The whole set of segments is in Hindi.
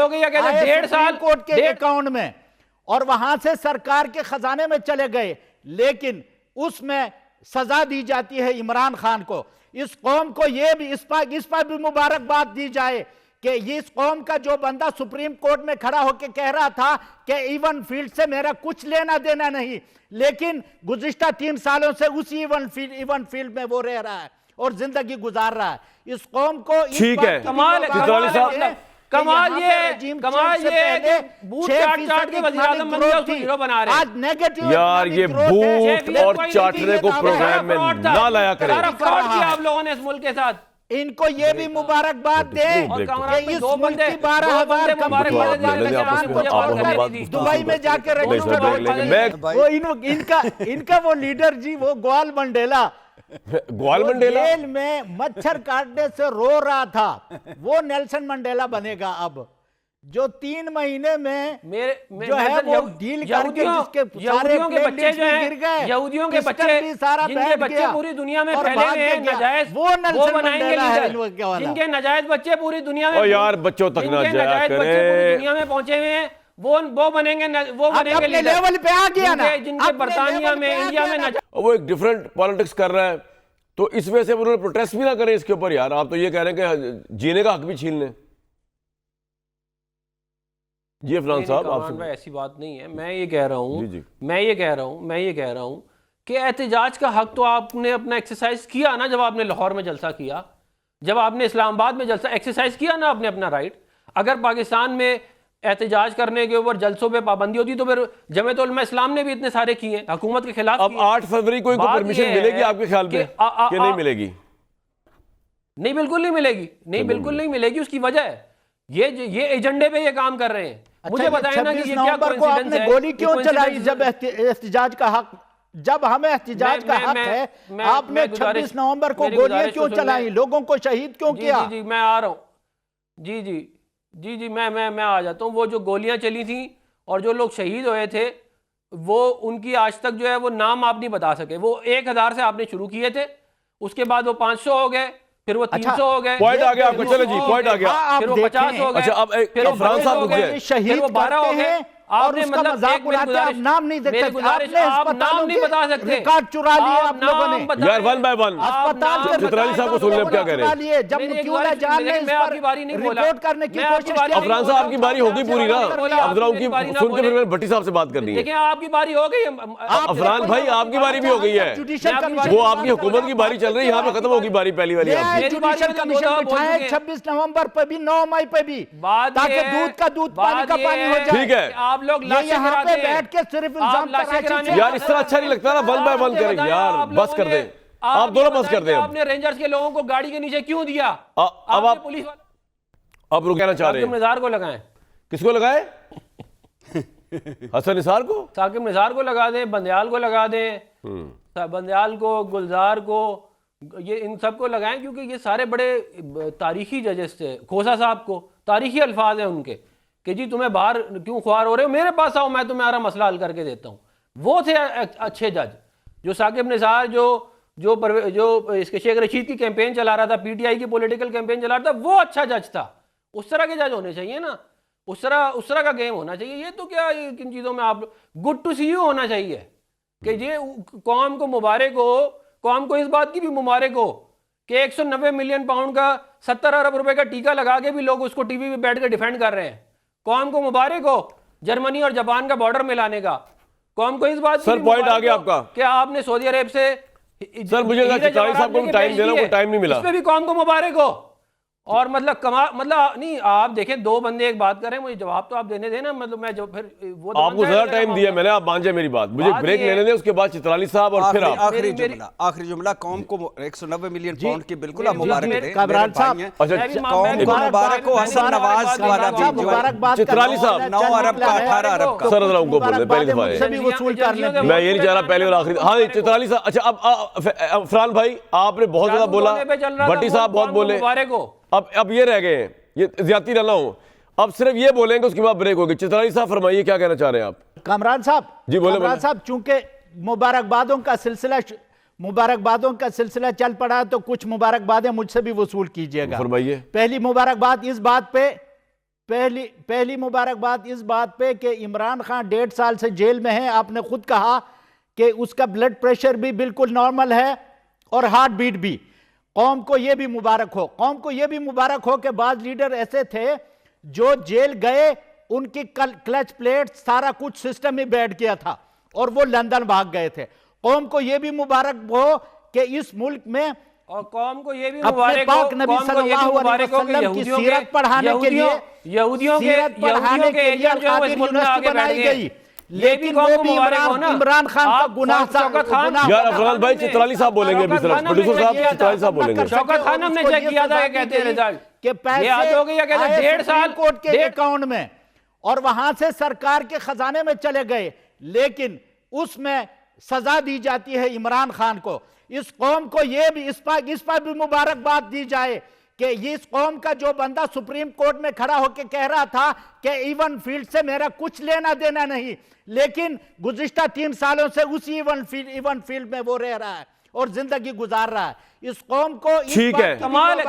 हो गई है, 1.5 साल कोर्ट के अकाउंट में और वहां से सरकार के खजाने में चले गए, लेकिन उसमें सजा दी जाती है इमरान खान को। इस कौम को यह भी इस पर भी मुबारकबाद दी जाए कि इस कौम का जो बंदा सुप्रीम कोर्ट में खड़ा होकर कह रहा था कि इवन फील्ड से मेरा कुछ लेना देना नहीं, लेकिन गुज़िश्ता 3 सालों से उसी इवन फील्ड में वो रह रहा है और जिंदगी गुजार रहा है। इस कौम को ठीक है, कमाल है, कमाल ये बूथ चाट के वज़ीर आज़म बन गया, उसको हीरो बना रहे हैं। आज नेगेटिव यार ये बूथ और चाटने को प्रोग्राम में ना लाया करें। सारा फ्रॉड किया आप लोगों ने इस मुल्क के साथ। इनको ये भी मुबारकबाद दें कि इस मुल्क की 12,000 दुबई में जाकर इनका वो लीडर जी, वो ग्वाल मंडेला जेल में मच्छर काटने से रो रहा था, वो नेल्सन मंडेला बनेगा अब, जो 3 महीने में जो है वो डील करके जिसके सारे बच्चे जो हैं, गिर गए, यहूदियों के बच्चे सारा जिनके बच्चे पूरी दुनिया में फैले हुए हैं नाजायज, वो बनाएंगे लीडर। जिनके नाजायज बच्चे पूरी दुनिया में, यार बच्चों तक ना जाया करें, दुनिया में पहुंचे हुए हैं, वो बनेंगे लीडर। लेवल पे आ गया ना, जिनके बर्तानिया में, इंडिया में वो एक डिफरेंट पॉलिटिक्स कर रहा है, तो इस वजह से उन्होंने प्रोटेस्ट भी ना करें इसके ऊपर। यार आप तो ये कह रहे हैं कि जीने का हक भी छीन लें। जी इरफान साहब, आपसे ऐसी बात नहीं है। मैं ये कह रहा हूं कि एहतजाज का हक तो आपने अपना एक्सरसाइज किया ना, जब आपने लाहौर में जलसा किया, जब आपने इस्लामाबाद में जलसा एक्सरसाइज किया ना, आपने अपना राइट। अगर पाकिस्तान में एहतजाज करने के ऊपर जलसों पे पाबंदी होती तो फिर जमीयत उलमा इस्लाम ने भी इतने सारे किए हुकूमत के खिलाफ। अब 8 फरवरी को इनको परमिशन मिलेगी आपके ख्याल में कि नहीं मिलेगी? नहीं, बिल्कुल नहीं मिलेगी, नहीं बिल्कुल नहीं मिलेगी। उसकी वजह है ये एजेंडे पे ये काम कर रहे हैं। मुझे बताया ना कि ये क्या कोइंसिडेंस है, गोली क्यों चलाई जब एहतजाज का हक, जब हमें एहतजाज का हक है, आपने 26 नवंबर को गोलियां क्यों चलाई, लोगों को शहीद क्यों किया? जी मैं आ रहा हूं, जी मैं आ जाता हूं। वो जो गोलियां चली थी और जो लोग शहीद हुए थे, वो उनकी आज तक जो है वो नाम आप नहीं बता सके। वो 1000 से आपने शुरू किए थे, उसके बाद वो 500 हो गए, फिर वो 300 हो गए, पॉइंट आ गया आपको, चलो जी पॉइंट आ गया, फिर वो 50 हो गए, अच्छा अब फिर वो इरफान साहब रुक गए, शहीद 12 हो गए। आपने मतलब मजाक उड़ाते हैं, आप नाम नहीं देख सकते, आप नाम नहीं बता सकते, रिकॉर्ड चुरा लिए आप लोगों ने यार, 1 बाय 1 अस्पताल के चित्राली साहब को सुन ले क्या कह रहे हैं। जब मुक्तिउल्लाह जान ने इस पर रिपोर्ट करने की कोशिश की। अफरान साहब आपकी बारी होगी पूरी ना, अब जरा उनकी सुन के फिर मैंने भट्टी साहब से बात करनी है। देखिए आपकी बारी हो गई है अफरान भाई, आपकी बारी भी हो गई है, वो आपकी हुकूमत की बारी चल रही है, यहाँ पे खत्म होगी बारी पहली वाली आपकी। जुडिशल कमीशन बिठाया 26 नवंबर पे भी, 9 मई पे भी, ताकि दूध का दूध पानी का पानी हो जाए। ठीक है, आप लोग यहाँ पे बैठ के सिर्फ यार इस तरह अच्छा नहीं लगता ना, 1 बाय 1 करेंगे यार, बस कर दे, आप दोनों बस कर दे। आपने रेंजर्स के लोगों को गाड़ी के नीचे क्यों दिया? अब आप पुलिस अब रुकना चाह रहे हैं, साकिब निसार को लगाएं। किसको लगाए? हसन निसार को, साकिब निसार को लगा दें, बंदयाल को लगा दें, बंदयाल को, गुलजार को, ये इन सबको लगाएं, क्योंकि ये सारे बड़े तारीखी जजेस थे। खोसा साहब को तारीखी अल्फाज हैं उनके कि जी तुम्हें बाहर क्यों ख्वार हो रहे हो, मेरे पास आओ, मैं तुम्हारा मसला हल करके देता हूँ। वो थे अच्छे जज। जो साकिब निसार जो इसके शेख रशीद की कैंपेन चला रहा था, पीटीआई की पॉलिटिकल कैंपेन चला रहा था, वो अच्छा जज था। उस तरह के जज होने चाहिए ना, उस तरह का गेम होना चाहिए। ये तो क्या किन चीज़ों में आप गुड टू सी यू होना चाहिए कि ये कौम को मुबारक हो, कौम को इस बात की भी मुबारक हो कि 190 मिलियन पाउंड का 70 अरब रुपए का टीका लगा के भी लोग उसको टीवी पे बैठ कर डिफेंड कर रहे हैं। कौम को मुबारक हो जर्मनी और जापान का बॉर्डर मिलाने का। कौम को इस बात सर पॉइंट आ गया आपका कि आपने सऊदी अरब से, सर मुझे चित्राली साहब को टाइम देना, को टाइम नहीं मिला, इसमें भी कौम को मुबारक हो। और मतलब नहीं, आप देखें, 2 बंदे एक बात कर रहे हैं, मुझे जवाब तो आप देने देना। मतलब मैं जो फिर वो तो आपको ज्यादा टाइम दिया मैंने, आप मान जाए मेरी बात, मुझे ब्रेक लेने दें, उसके बाद चित्राली साहब और फिर आप आखिरी जुमला। कौम को 190 मिलियन पाउंड की बिल्कुल आप मुबारक दें। कामरान साहब, कौम को मुबारक हो। हसन नवाज वाला भी, चित्राली साहब 9 अरब का 18 अरब का, सर उनको बोल पहले मैं ये नहीं चाह रहा पहले और आखिरी। हाँ चित्राली साहब, अच्छा अब अफरान भाई आपने बहुत ज्यादा बोला, भट्टी साहब बहुत बोले, अब ये रह गए हैं, ये ज्यादती ना हो, अब सिर्फ ये बोलेंगे उसके बाद ब्रेक होगी। चित्राली साहब फरमाइए क्या कहना चाह रहे हैं आप? कामरान साहब जी बोले। कामरान साहब, चूंकि मुबारकबादों का सिलसिला चल पड़ा तो कुछ मुबारकबादें मुझसे भी वसूल कीजिएगा। फरमाइए। पहली मुबारकबाद इस बात पे पहली मुबारकबाद इस बात पे कि इमरान खान 1.5 साल से जेल में है। आपने खुद कहा कि उसका ब्लड प्रेशर भी बिल्कुल नॉर्मल है और हार्ट बीट भी। कौम को यह भी मुबारक हो, कौम को यह भी मुबारक हो कि बाज लीडर ऐसे थे जो जेल गए, उनकी क्लच प्लेट सारा कुछ सिस्टम ही बैठ गया था और वो लंदन भाग गए थे। कौम को यह भी मुबारक हो कि इस मुल्क में और कौम को ये भी अपने मुबारक पाक हो, नबी सल्लल्लाहु अलैहि वसल्लम की सीरत पढ़ाने के लिए यहूदियों के एरिया जो है यूनिवर्सिटी बनाई गई, लेकिन वो भी इमरान खान का गुनाह। यार अफरान भाई चित्राली साहब बोलेंगे अभी, प्रोड्यूसर साहब चित्राली साहब बोलेंगे। शौकत खानम ने चेक किया था, कहते हैं रिजल्ट के पैसे हो गया, कहते 1.5 साल कोर्ट के अकाउंट में और वहां से सरकार के खजाने में चले गए, लेकिन उसमें सजा दी जाती है इमरान खान को। इस कौम को यह भी इस पर भी मुबारकबाद दी जाए कि इस कौम का जो बंदा सुप्रीम कोर्ट में खड़ा होकर कह रहा था कि इवन फील्ड से मेरा कुछ लेना देना नहीं, लेकिन गुज़िश्ता 3 सालों से उसी इवन फील्ड में वो रह रहा है और जिंदगी गुजार रहा है। इस कौम को ठीक है, कमाल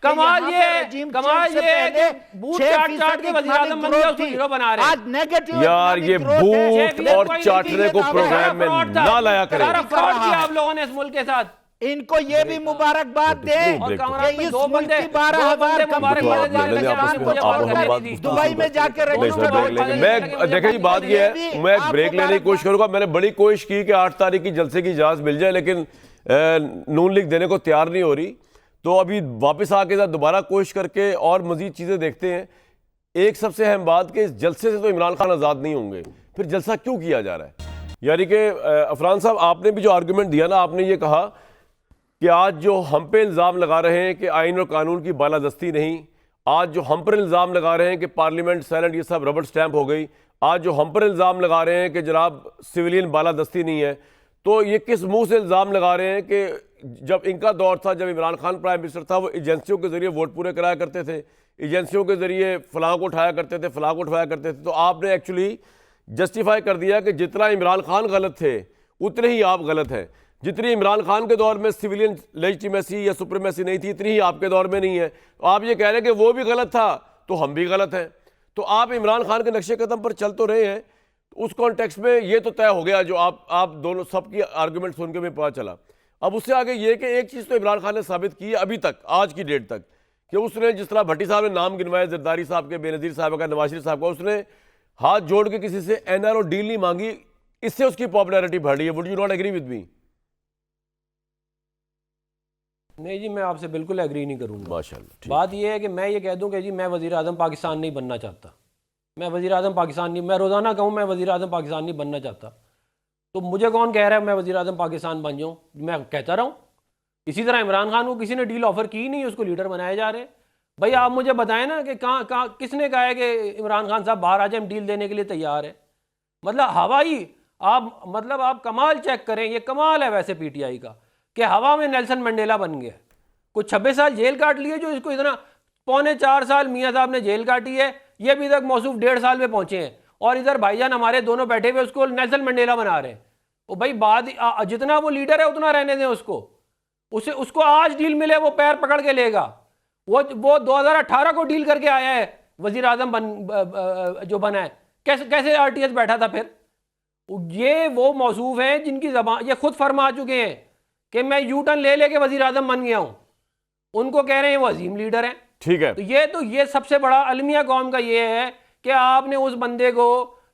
कमाल ये बूथ चाट के वज़ीर आज़म बन गया, उसको हीरो बना रहे हैं। आज नेगेटिव यार ये बूथ और चाटने को प्रोग्राम में ना लाया करें। सारा फ्रॉड किया आप लोगों ने इस मुल्क के साथ। इनको ये भी मुबारकबाद दें कि इस मुल्क की 12,000 दुबई में जाकर मैं देखिए बात ये है, मैं ब्रेक लेने की कोशिश करूंगा। मैंने बड़ी कोशिश की कि 8 तारीख की जलसे की इजाज़त मिल जाए, लेकिन नून लीग देने को तैयार नहीं हो रही। तो अभी वापस आके साथ दोबारा कोशिश करके और मजीद चीज़ें देखते हैं। एक सबसे अहम बात कि इस जलसे से तो इमरान खान आज़ाद नहीं होंगे, फिर जलसा क्यों किया जा रहा है? यानी कि अफरान साहब आपने भी जो आर्गूमेंट दिया ना, आपने ये कहा कि आज जो हम पे इल्ज़ाम लगा रहे हैं कि आइन और कानून की बालादस्ती नहीं, आज जो हम पर इल्ज़ाम लगा रहे हैं कि पार्लियामेंट साइलेंट, ये सब रबड़ स्टैंप हो गई, आज जो हम पर इल्ज़ाम लगा रहे हैं कि जनाब सिविलियन बालादस्ती नहीं है, तो ये किस मुंह से इल्ज़ाम लगा रहे हैं कि जब इनका दौर था, जब इमरान खान प्राइम मिनिस्टर था, वो एजेंसियों के ज़रिए वोट पूरे कराया करते थे, एजेंसियों के ज़रिए फलां को उठाया करते थे, फलां को उठाया करते थे। तो आपने एक्चुअली जस्टिफाई कर दिया कि जितना इमरान खान गलत थे उतने ही आप गलत हैं। जितनी इमरान खान के दौर में सिविलियन लेजिटिमेसी या सुप्रीमेसी नहीं थी, इतनी ही आपके दौर में नहीं है। आप ये कह रहे हैं कि वो भी गलत था तो हम भी गलत हैं। तो आप इमरान खान के नक्शे कदम पर चल तो रहे हैं, उस कॉन्टेक्स्ट में ये तो तय हो गया जो आप दोनों सबकी आर्गूमेंट सुन के मैं पता चला। अब उससे आगे ये कि एक चीज़ तो इमरान खान ने साबित की है अभी तक, आज की डेट तक, कि उसने जिस तरह भट्टी साहब ने नाम गिनवाया, जरदारी साहब के, बेनज़ीर साहब का, नवाज शरीफ साहब का, उसने हाथ जोड़ के किसी से NRO डील नहीं मांगी, इससे उसकी पॉपुलैरिटी बढ़ रही है। Would you not agree with me? नहीं जी, मैं आपसे बिल्कुल एग्री नहीं करूँगा। माशाल्लाह। बात यह है कि मैं ये कह दूं कि जी मैं वज़ीर आज़म पाकिस्तान नहीं बनना चाहता, मैं वज़ीर आज़म पाकिस्तान नहीं, मैं रोज़ाना कहूँ मैं वज़ीर आज़म पाकिस्तान नहीं बनना चाहता, तो मुझे कौन कह रहा है मैं वज़ीर आज़म पाकिस्तान बन जाऊँ? मैं कहता रहूँ। इसी तरह इमरान खान को किसी ने डील ऑफर की नहीं, उसको लीडर बनाए जा रहे हैं। भाई आप मुझे बताएं ना कि कहाँ किसने कहा है कि इमरान खान साहब बाहर आ जाए, हम डील देने के लिए तैयार है? मतलब हवाई आप कमाल चेक करें, ये कमाल है वैसे PTI का कि हवा में नेल्सन मंडेला बन गया। कुछ 26 साल जेल काट लिए, जो इसको इतना 3.25 साल मियाँ साहब ने जेल काटी है, ये अभी तक मौसूफ 1.5 साल में पहुंचे हैं, और इधर भाईजान हमारे दोनों बैठे हुए उसको नेल्सन मंडेला बना रहे हैं। वो भाई जितना वो लीडर है उतना रहने दें उसको आज डील मिले वो पैर पकड़ के लेगा। वो 2018 को डील करके आया है, वजीर आजम जो बना है, कैसे RTS बैठा था फिर? ये वो मौसूफ हैं जिनकी ज़बान, ये खुद फरमा चुके हैं कि मैं U-टर्न ले लेके वजीर आजम बन गया हूं, उनको कह रहे हैं वो अजीम लीडर हैं। ठीक है, तो ये सबसे बड़ा अलमिया कौम का ये है कि आपने उस बंदे को,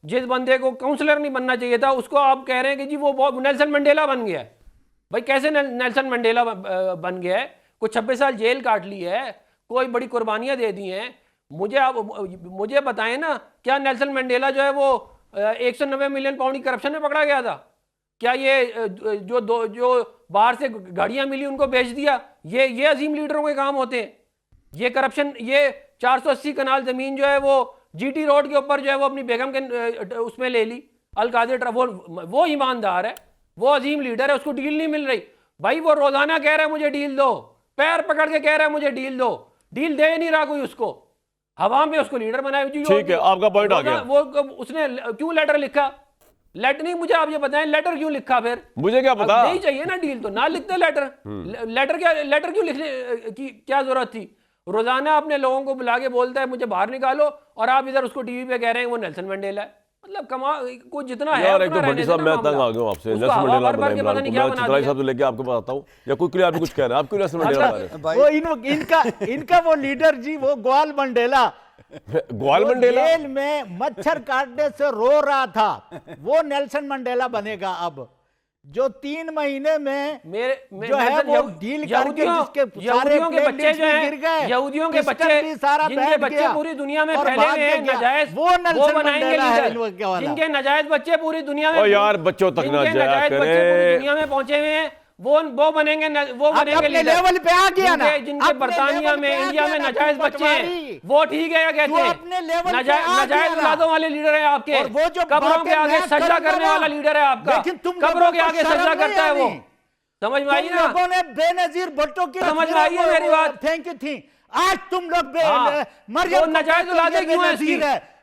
जिस बंदे को काउंसलर नहीं बनना चाहिए था, उसको आप कह रहे हैं कि जी वो नेल्सन मंडेला बन गया है। भाई कैसे नेल्सन मंडेला बन गया है? कुछ 26 साल जेल काट ली है, कोई बड़ी कुर्बानियां दे दी हैं। मुझे बताएं ना, क्या नेल्सन मंडेला जो है वो 190 मिलियन पाउंड की करप्शन में पकड़ा गया था? क्या ये जो बाहर से गाड़ियां मिली उनको बेच दिया? ये अजीम लीडरों के काम होते हैं। ये करप्शन, ये 480 कनाल जमीन जो है वो GT रोड के ऊपर जो है वो अपनी बेगम के उसमें ले ली। अल-कादिर वो ईमानदार है, वो अजीम लीडर है, उसको डील नहीं मिल रही। भाई वो रोजाना कह रहा है मुझे डील दो, पैर पकड़ के कह रहा है मुझे डील दो, डील दे नहीं रहा कोई उसको, हवा में उसको लीडर बनाया। ठीक है, आपका पॉइंट आ गया। वो उसने क्यों लेटर लिखा? लेटर नहीं, मुझे आप ये बताएं लेटर क्यों लिखा? फिर मुझे क्या पता, नहीं चाहिए ना डील तो ना लिखते लेटर। लेटर क्यों लिखने की क्या जरूरत थी? रोजाना अपने लोगों को बुला के बोलता है मुझे बाहर निकालो, और आप इधर उसको टीवी पे कह रहे हैं वो नेल्सन मंडेला है। मतलब कोई जितना है यार, एक तो भट्टी साहब मैं तंग आ गया हूं आपसे। नेल्सन मंडेला बनाए इमरान को, मैं चित्राली साहब से लेके आपके पास आता हूं, या कोई क्लियर आपने कुछ कह रहा है, आप क्यों नेल्सन मंडेला बना रहे वो इनका वो लीडर जी, वो ग्वाल मंडेला, ग्वाल मंडेला जेल में मच्छर काटने से रो रहा था, वो नेल्सन मंडेला बनेगा अब, जो 3 महीने में जो है वो डील करके जिसके सारे बच्चे जो हैं, यहूदियों के बच्चे, जिनके बच्चे पूरी दुनिया में फैले हुए हैं नाजायज, वो बनाएंगे लीडर। जिनके नाजायज बच्चे पूरी दुनिया में, यार बच्चों तक ना जाया बच्चे पूरी दुनिया में पहुंचे हुए हैं, वो बनेंगे लीडर। लेवल पे आ गया ना, जिनके बरतानिया में, इंडिया में नाजायज बच्चे हैं, वो ठीक है, क्या कहते हैं, नाजायज औलादों वाले लीडर है आपके, वो जो कब्रों के आगे सजदा करने वाला लीडर है आपका, कब्रों के आगे सजदा करता है वो। समझ में आई ना? लोगों ने बेनजीर भुट्टो की समझ में आई है मेरी बात? थैंक यू थी। आज तुम लोग नाजायज औलादे क्यों है इसकी?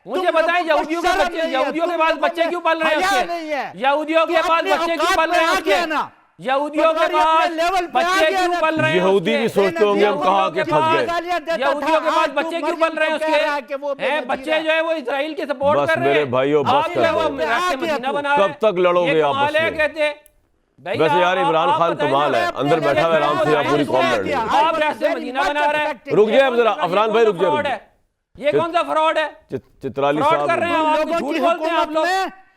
मुझे बताएं, यहूदियों के बच्चे, यहूदियों के पास बच्चे क्यों पल रहे हैं उसके? यहूदियों के पास बच्चे क्यों पल रहे हैं उसके? यहूदियों के पास बच्चे क्यों पल रहे हैं? यहूदी भी सोचते होंगे हम कहाँ के फंस गए। यहूदियों के पास बच्चे क्यों पल रहे हैं उसके? हैं बच्चे जो है वो इजराइल के सपोर्ट कर रहे हैं। मेरे भाइयों बस कर दो, कब तक लड़ोगे आपस में? कहते वैसे यार इमरान खान कमाल है, अंदर बैठा हुआ आराम से, आप पूरी कौम लड़ रही है। आप रास्ते मदीना बना रहे हैं। रुक जाए जरा अफरान भाई, रुक जाए। ये कौन सा फ्रॉड है? चित्राली फ्रॉड कर रहे हैं साहब, आप, झूठ बोलते हैं आप लोग,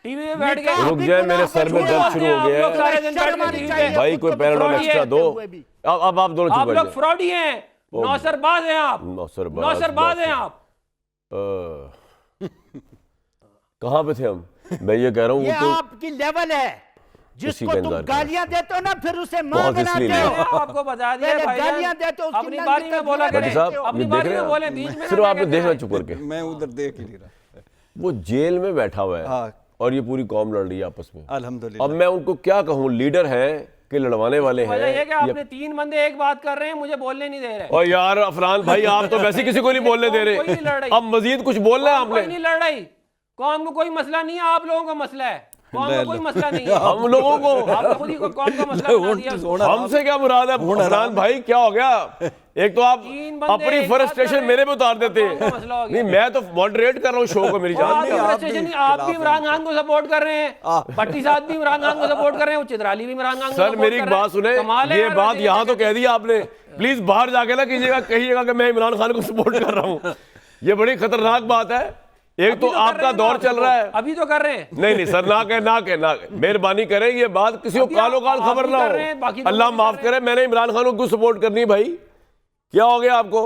टीवी में बैठ के। रुक जाए, मेरे सर में दर्द शुरू हो गया है सारे दिन बैठ के टीवी पे। भाई, कोई पैराडोल एक्स्ट्रा दो। अब आप दोनों आप चुप लोग फ्रॉडी हैं, नौसरबाज हैं आप, नौसरबाज हैं आप। कहाँ पे थे हम? मैं ये कह रहा हूँ ये आपकी लेवल है, जिसको तुम गालियां देते हो ना, फिर उसे मां बहुत बनाते इसलिए हो। आपको बता दिया भाई, गालियां देते हो, अपनी बारी में बोला भट्टी करें, साहब, अपनी ये बारी देख में बोले, रहे बीच में हैं, सिर्फ आपने देखना चुप करके। मैं उधर देख ही नहीं रहा। वो जेल में बैठा हुआ है हाँ। और ये पूरी कौम लड़ रही है आपस में। अल्हम्दुलिल्लाह। अब मैं उनको क्या कहूँ, लीडर हैं कि लड़वाने वाले हैं? वजह ये कि आपने 3 बंदे एक बात कर रहे हैं, मुझे बोलने नहीं दे रहे। और यार अफरान भाई, आप तो वैसे किसी को नहीं बोलने दे कोई नहीं लड़ रहे, रही। अब मजीद कुछ बोलना है कोई आपने? नहीं लड़ रही, कौम को कोई मसला नहीं है, आप लोगों का मसला है, कौम को कोई मसला नहीं है। हम लोगों को, आप खुद ही को कौम का मसला बना दिया। हमसे क्या मुराद है अफरान भाई? क्या हो गया? एक तो आप 3 बंदे अपनी एक बात फ्रस्ट्रेशन कर रहे मेरे पे उतार हैं, देते कौम का मसला हो हैं। गया। नहीं, मैं तो मॉडरेट कर रहा हूँ शो को, मेरी जान नहीं। आप भी इमरान खान को सपोर्ट कर रहे हैं, भट्टी साहब भी इमरान खान को सपोर्ट कर रहे हैं, चित्राली भी इमरान खान को सर मेरी एक बात सुने, ये बात यहाँ तो कह दी आपने, प्लीज बाहर जाके ना कहिएगा कि मैं इमरान खान को सपोर्ट कर रहा हूँ। ये बड़ी खतरनाक बात है। एक तो आपका दौर चल रहा है, अभी तो कर रहे हैं। नहीं सर, ना मेहरबानी करें, ये बात किसी को कालो काल खबर ना हो। अल्लाह माफ करे, मैंने इमरान खान को क्यों सपोर्ट करनी भाई? क्या हो गया आपको?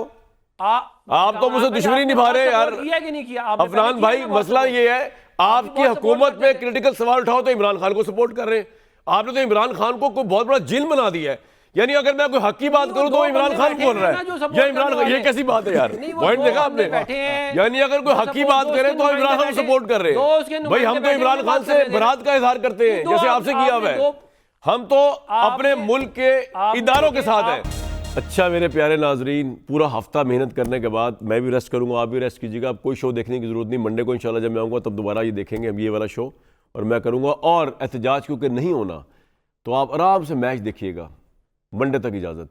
आप तो मुझसे दुश्मनी निभा रहे हैं यार। किया कि नहीं किया अफरान भाई, मसला ये है, आपकी हुकूमत पे क्रिटिकल सवाल उठाओ तो इमरान खान को सपोर्ट कर रहे हैं। आपने तो इमरान खान को कोई बहुत बड़ा जिन बना दिया है। यानी अगर मैं कोई हक की बात करूं तो इमरान खान बोल रहा है, या इमरान खान, ये कैसी बात है यार? पॉइंट देखा आपने? यानी अगर कोई हक की बात करे तो इमरान खान को सपोर्ट कर रहे हैं। भाई हम तो इमरान खान से बरात का इजहार करते हैं, जैसे आपसे किया हुआ है। हम तो अपने मुल्क के इदारों के साथ हैं। अच्छा मेरे प्यारे नाजरीन, पूरा हफ्ता मेहनत करने के बाद मैं भी रेस्ट करूंगा, आप भी रेस्ट कीजिएगा। अब कोई शो देखने की जरूरत नहीं, मंडे को इंशाल्लाह जब मैं आऊँगा तब दोबारा ये देखेंगे हम, ये वाला शो, और मैं करूँगा। और एहतजाज क्योंकि नहीं होना तो आप आराम से मैच देखिएगा। मंडे तक इजाज़त।